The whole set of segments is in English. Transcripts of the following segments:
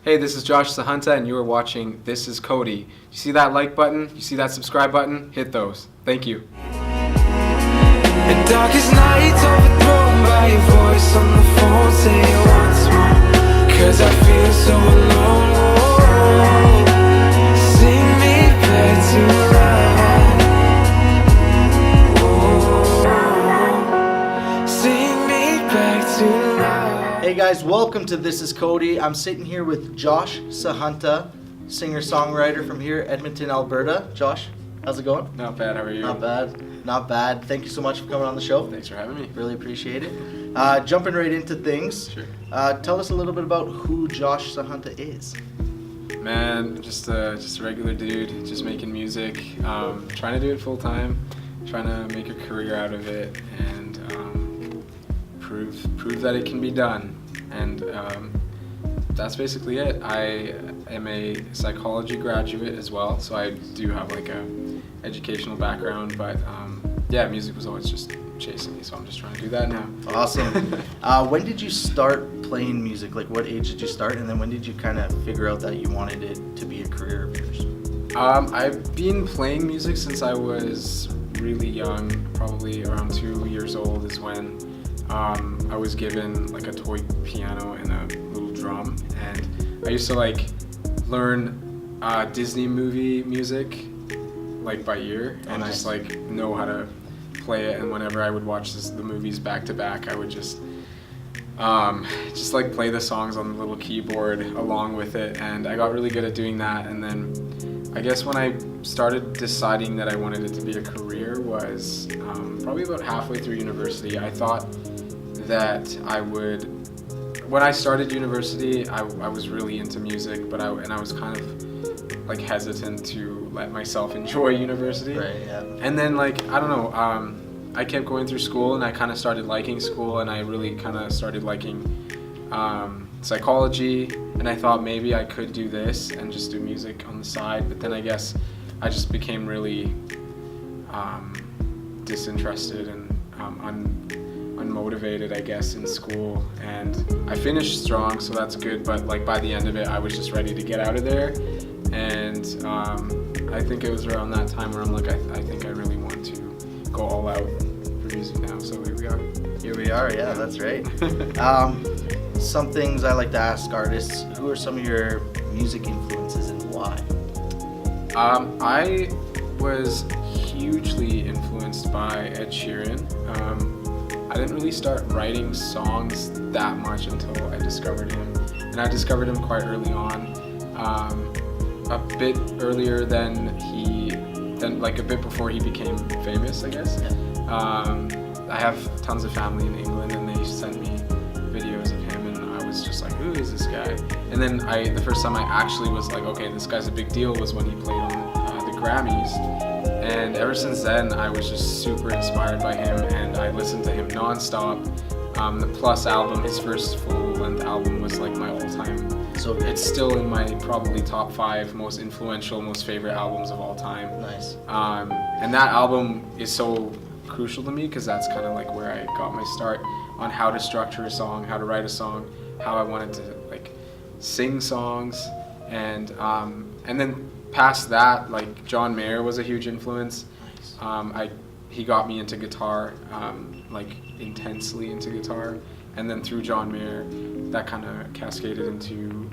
Hey, this is Josh Sahunta, and you are watching This is Codi. You see that like button? You see that subscribe button? Hit those. Thank you. The darkest nights overthrown by your voice on the phone. Say it once more, 'cause I feel so alone. Oh, sing me back to life. Oh, sing me back to life. Hey guys, welcome to This is Codi. I'm sitting here with Josh Sahunta, singer-songwriter from here, Edmonton, Alberta. Josh, how's it going? Not bad, how are you? Not bad. Not bad. Thank you so much for coming on the show. Thanks for having me. Really appreciate it. Jumping right into things. Sure. Tell us a little bit about who Josh Sahunta is. Man, just a regular dude, just making music, trying to do it full time, trying to make a career out of it, and prove that it can be done. And that's basically it. I am a psychology graduate as well, so I do have like a educational background, but yeah, music was always just chasing me, so I'm just trying to do that now. Awesome. When did you start playing music? Like, what age did you start, and then when did you kind of figure out that you wanted it to be a career of yours? I've been playing music since I was really young, probably around 2 years old is when I was given like a toy piano and a little drum, and I used to like learn Disney movie music like by ear and just like know how to play it. And whenever I would watch the movies back to back, I would just like play the songs on the little keyboard along with it, and I got really good at doing that. And then I guess when I started deciding that I wanted it to be a career was probably about halfway through university. I thought that I would, when I started university, I was really into music, but I was kind of like hesitant to let myself enjoy university. Right, yeah. And then like, I don't know, I kept going through school, and I kind of started liking school, and I really kind of started liking psychology, and I thought maybe I could do this and just do music on the side. But then I guess I just became really disinterested and unmotivated, I guess, in school, and I finished strong, so that's good, but like by the end of it I was just ready to get out of there. And I think it was around that time where I'm like, I think I really want to go all out for music now, so here we are. Here we are, yeah, that's right. Some things I like to ask artists: who are some of your music influences and why? I was hugely influenced by Ed Sheeran. I didn't really start writing songs that much until I discovered him, and I discovered him quite early on, a bit earlier than like a bit before he became famous, I guess. Yeah. I have tons of family in England, and they sent me videos of him, and I was just like, who is this guy? And then the first time I actually was like, okay, this guy's a big deal, was when he played on the Grammys. And ever since then, I was just super inspired by him, and I listened to him nonstop. The Plus album, his first full-length album, was like my all-time. So It's still in my probably top 5 most influential, most favorite albums of all time. nice. And that album is so crucial to me because that's kind of like where I got my start on how to structure a song, how to write a song, how I wanted to like sing songs, and then past that, like John Mayer was a huge influence. He got me into guitar, like intensely into guitar, and then through John Mayer, that kind of cascaded into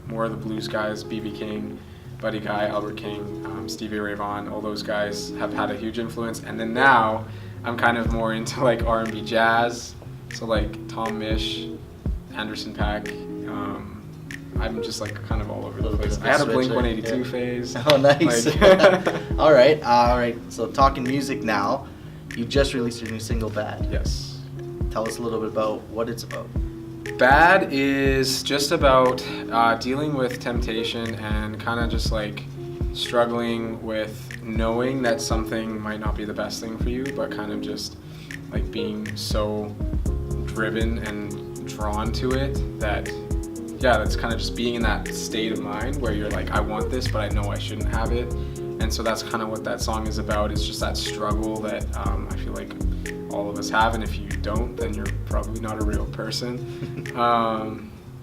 more of the blues guys: B.B. King, Buddy Guy, Albert King, Stevie Ray Vaughan. All those guys have had a huge influence. And then now I'm kind of more into like R&B jazz, so like Tom Misch, Anderson .Paak. I'm just like kind of all over the place. I had a Blink-182 phase. Oh, nice. Like All right. So talking music now, you just released your new single, Bad. Yes. Tell us a little bit about what it's about. Bad is just about dealing with temptation and kind of just like struggling with knowing that something might not be the best thing for you, but kind of just like being so driven and drawn to it that, yeah, that's kind of just being in that state of mind where you're like, I want this, but I know I shouldn't have it. And so that's kind of what that song is about. It's just that struggle that I feel like all of us have, and if you don't, then you're probably not a real person.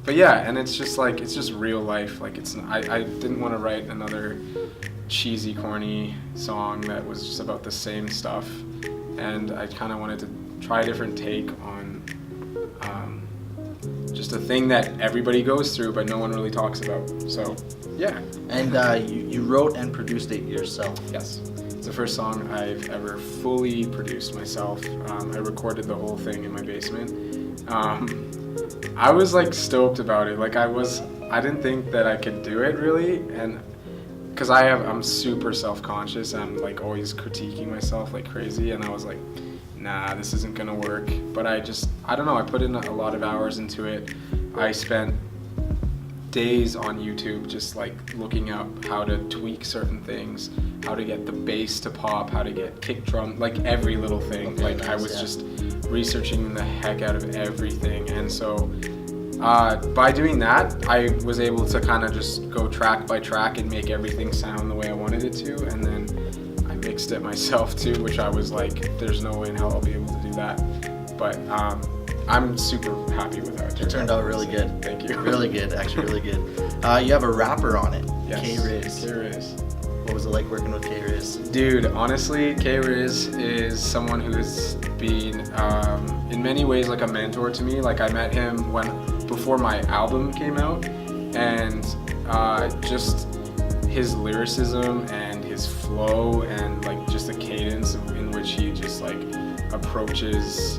But yeah, and it's just like, it's just real life. Like I didn't want to write another cheesy, corny song that was just about the same stuff. And I kind of wanted to try a different take on just a thing that everybody goes through, but no one really talks about. So, yeah. And you wrote and produced it yourself. Yes. It's the first song I've ever fully produced myself. I recorded the whole thing in my basement. I was like stoked about it. Like I didn't think that I could do it really, and because I'm super self-conscious. I'm like always critiquing myself like crazy, and I was like, nah, this isn't gonna work. But I don't know, I put in a lot of hours into it. I spent days on YouTube just like looking up how to tweak certain things, how to get the bass to pop, how to get kick drum, like every little thing. Okay, like nice, I was yeah. just researching the heck out of everything. And so by doing that, I was able to kind of just go track by track and make everything sound the way I wanted it to. And then I mixed it myself too, which I was like, there's no way in hell I'll be able to do that. But I'm super happy with how It turned out really good. Thank you. Really good, actually really good. You have a rapper on it, Yes. K-Riz. K-Riz. What was it like working with K-Riz? Dude, honestly, K-Riz is someone who's been, in many ways, like a mentor to me. Like I met him before my album came out, and just his lyricism and his flow and like just the cadence in which he just like approaches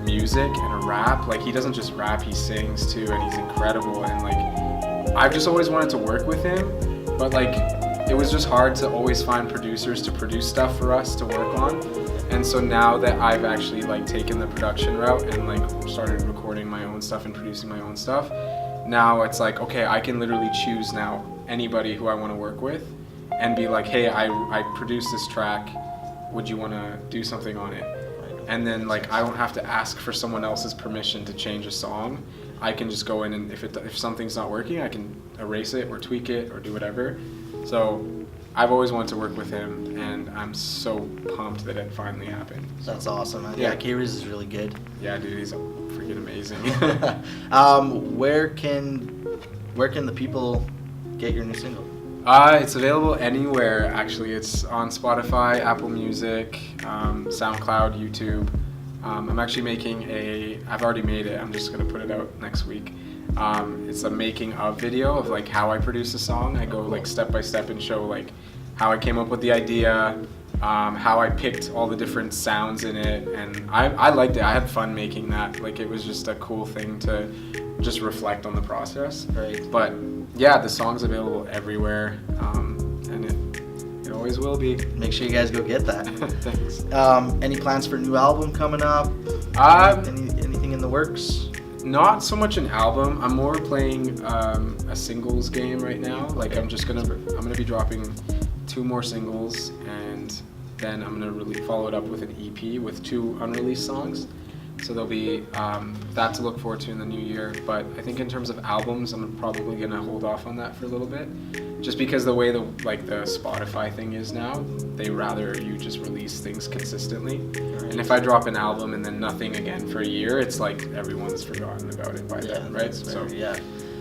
music and a rap. Like he doesn't just rap, he sings too, and he's incredible. And like I've just always wanted to work with him, but like it was just hard to always find producers to produce stuff for us to work on. And so now that I've actually like taken the production route and like started recording my own stuff and producing my own stuff, now it's like, okay, I can literally choose now anybody who I want to work with and be like, hey, I produced this track, would you want to do something on it? And then like I don't have to ask for someone else's permission to change a song. I can just go in, and if something's not working, I can erase it or tweak it or do whatever. So I've always wanted to work with him, and I'm so pumped that it finally happened. That's awesome, man. Yeah. Yeah, K-Riz is really good. Yeah, dude, he's freaking amazing. Where can the people get your new single? It's available anywhere, actually. It's on Spotify, Apple Music, SoundCloud, YouTube. I'm actually I've already made it, I'm just gonna put it out next week. It's a making of video of like how I produce a song. I go like step by step and show like how I came up with the idea, how I picked all the different sounds in it, and I liked it. I had fun making that. Like it was just a cool thing to just reflect on the process. Right. But yeah, the song's available everywhere, and it always will be. Make sure you guys go get that. Thanks. Any plans for a new album coming up? Anything in the works? Not so much an album. I'm more playing a singles game right now. Like I'm gonna be dropping 2 more singles, and then I'm gonna really follow it up with an EP with 2 unreleased songs. So there'll be that to look forward to in the new year. But I think in terms of albums, I'm probably gonna hold off on that for a little bit, just because the way the Spotify thing is now, they rather you just release things consistently. And if I drop an album and then nothing again for a year, it's like everyone's forgotten about it by then, right? So yeah.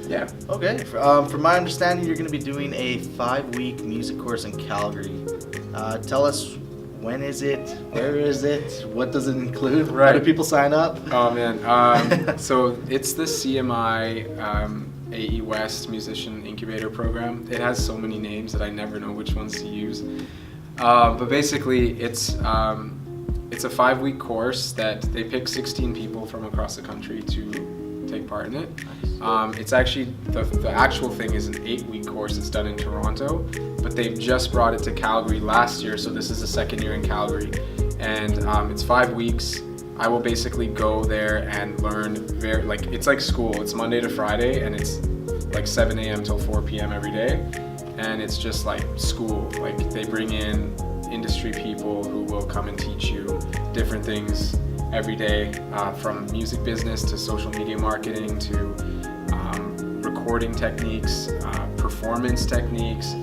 Yeah. Okay. From my understanding, you're going to be doing a 5-week music course in Calgary. Tell us, when is it? Where is it? What does it include? Right. How do people sign up? Oh man. So it's the CMI AE West Musician Incubator Program. It has so many names that I never know which ones to use. But basically, it's a 5-week course that they pick 16 people from across the country to take part in it. It's actually, the actual thing is an 8-week course that's done in Toronto, but they've just brought it to Calgary last year, so this is the second year in Calgary. And it's 5 weeks. I will basically go there and learn it's like school. It's Monday to Friday, and it's like 7 a.m. till 4 p.m. every day. And it's just like school. Like they bring in industry people who will come and teach you different things every day, from music business to social media marketing to recording techniques, performance techniques,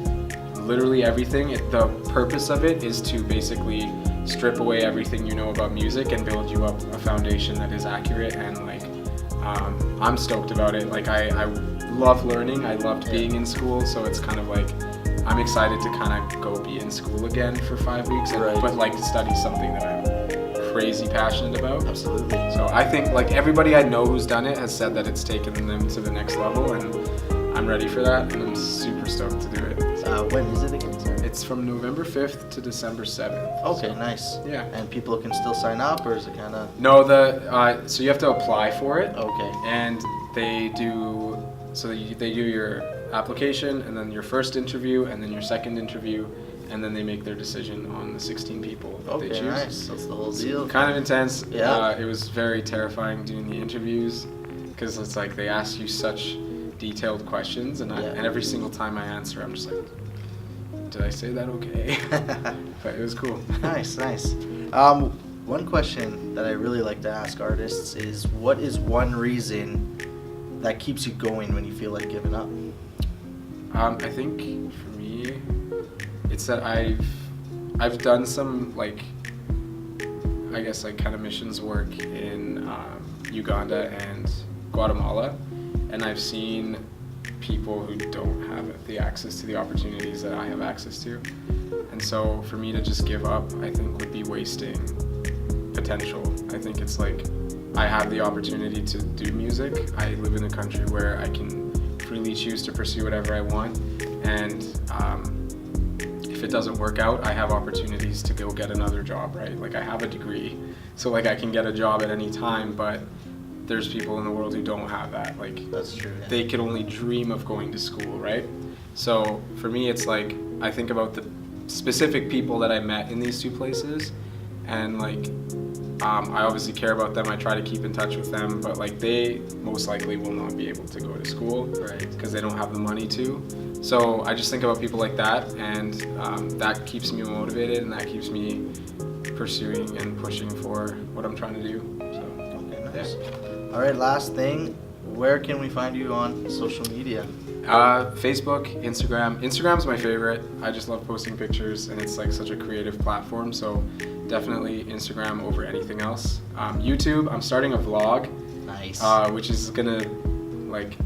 literally everything. The purpose of it is to basically strip away everything you know about music and build you up a foundation that is accurate and like I'm stoked about it. Like I love learning. I loved being in school, so it's kind of like I'm excited to kind of go be in school again for 5 weeks, but like study something that I'm crazy passionate about. Absolutely. So I think like everybody I know who's done it has said that it's taken them to the next level, and I'm ready for that, and I'm super stoked to do it. When is it again? Sorry. It's from November 5th to December 7th. Okay, so, nice. Yeah. And people can still sign up, or is it kind of? No, so you have to apply for it. Okay. And they do they do your application, and then your first interview, and then your second interview, and then they make their decision on the 16 people that they choose. Okay, nice. That's the whole deal. Kind of intense. Yeah. It was very terrifying doing the interviews, because it's like they ask you such detailed questions, and and every single time I answer, I'm just like, did I say that okay? But it was cool. Nice. One question that I really like to ask artists is, what is one reason that keeps you going when you feel like giving up? I think for me, it's that I've done some like, I guess like kind of missions work in Uganda and Guatemala, and I've seen people who don't have the access to the opportunities that I have access to. And so for me to just give up, I think would be wasting potential. I think it's like I have the opportunity to do music. I live in a country where I can freely choose to pursue whatever I want. And if it doesn't work out, I have opportunities to go get another job, right? Like I have a degree, so like I can get a job at any time, but there's people in the world who don't have that. Like That's true. Yeah. they could only dream of going to school, right? So for me, it's like I think about the specific people that I met in these two places, and like I obviously care about them. I try to keep in touch with them, but like they most likely will not be able to go to school, Right. Because they don't have the money to. So I just think about people like that, and that keeps me motivated, and that keeps me pursuing and pushing for what I'm trying to do. So Okay, nice. yeah. All right, last thing. Where can we find you on social media? Facebook, Instagram. Instagram's my favorite. I just love posting pictures, and it's like such a creative platform. So definitely Instagram over anything else. YouTube, I'm starting a vlog, Nice. which is gonna like,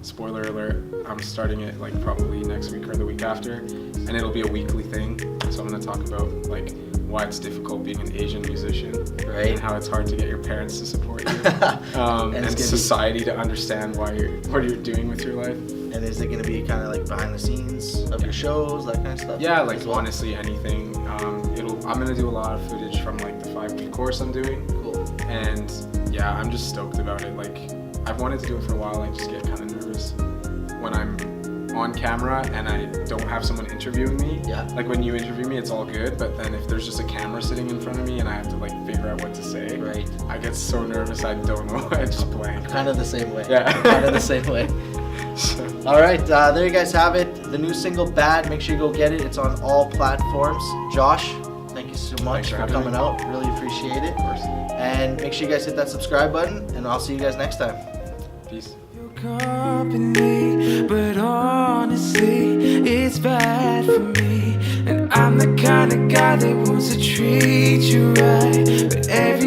spoiler alert, I'm starting it like probably next week or the week after, and it'll be a weekly thing. So I'm gonna talk about like why it's difficult being an Asian musician, Right. and how it's hard to get your parents to support you, And and it's gonna be- society to understand what you're doing with your life. And is it going to be kind of like behind the scenes of your shows, that kind of stuff? Yeah, like as well? honestly anything. I'm gonna do a lot of footage from like the 5-week course I'm doing, Cool. and yeah, I'm just stoked about it. Like I've wanted to do it for a while. I just get kind of nervous when I'm on camera and I don't have someone interviewing me. Yeah. Like when you interview me, it's all good, but then if there's just a camera sitting in front of me and I have to like figure out what to say, Right. I get so nervous I don't know. I just blank. Kind of the same way. Yeah. Kind of the same way. So, All right, there you guys have it. The new single, Bad. Make sure you go get it. It's on all platforms. Josh, thank you so much Thanks for for having coming me. out. Really appreciate it. of course. And make sure you guys hit that subscribe button, and I'll see you guys next time. Peace. Your company, but honestly, it's bad for me. And I'm the kind of guy that wants to treat you right, but every